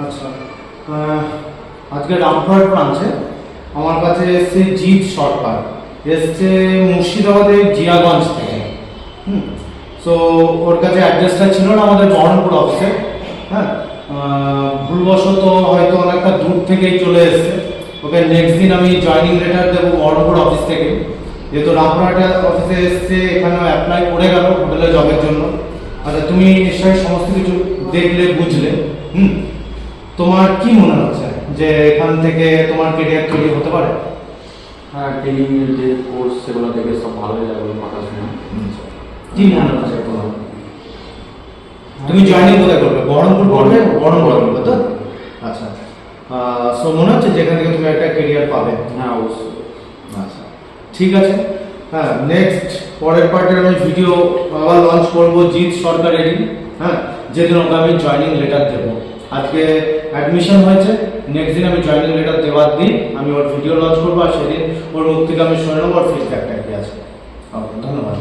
আচ্ছা, আজকে রামপুরহাট ব্রাঞ্চে আমার কাছে এসছে জিৎ সরকার, এসছে মুর্শিদাবাদের জিয়াগঞ্জ থেকে। সো ওর কাছে অ্যাড্রেসটা ছিল না আমাদের বহরমপুর অফিসে। হ্যাঁ, ভুলবশত হয়তো অনেকটা দূর থেকেই চলে এসছে। ওকে নেক্সট দিন আমি জয়েনিং লেটার দেবো বহরমপুর অফিস থেকে, যেহেতু রামপুরহাট অফিসে এসছে, এখানেও অ্যাপ্লাই করে গেল হোটেলে জবের জন্য। আচ্ছা, তুমি নিশ্চয়ই সমস্ত কিছু দেখলে বুঝলে। তোমার কি মনে হচ্ছে যে এখান থেকে তোমার কেরিয়ার তৈরি হতে পারে? হ্যাঁ, ট্রেনিং যে কোর্স সেগুলো দেখে সব ভালোই লাগলো কথা শুনে। কি মনে হচ্ছে তোমার? তুমি জয়েনিং কোথায় করবে? বহরমপুর করবে? বহরমপুর করবে তো? আচ্ছা, সো মনে হচ্ছে যেখান থেকে তুমি একটা কেরিয়ার পাবে? হ্যাঁ, অবশ্যই। আচ্ছা, ঠিক আছে। হ্যাঁ, নেক্সট পরের পার্টের আমি ভিডিও আবার লঞ্চ করবো জিৎ সরকারেরই। হ্যাঁ, যেদিন ওকে আমি জয়েনিং লেটার দেবো। আজকে অ্যাডমিশন হয়েছে, নেক্সট দিন আমি জয়েনিং লেটার দেওয়ার দিন আমি ওর ভিডিও লঞ্চ করবো, আর সেদিন ওর মুখ থেকে আমি শুনে নেবো ওর ফিডব্যাকটা কি আছে। ধন্যবাদ।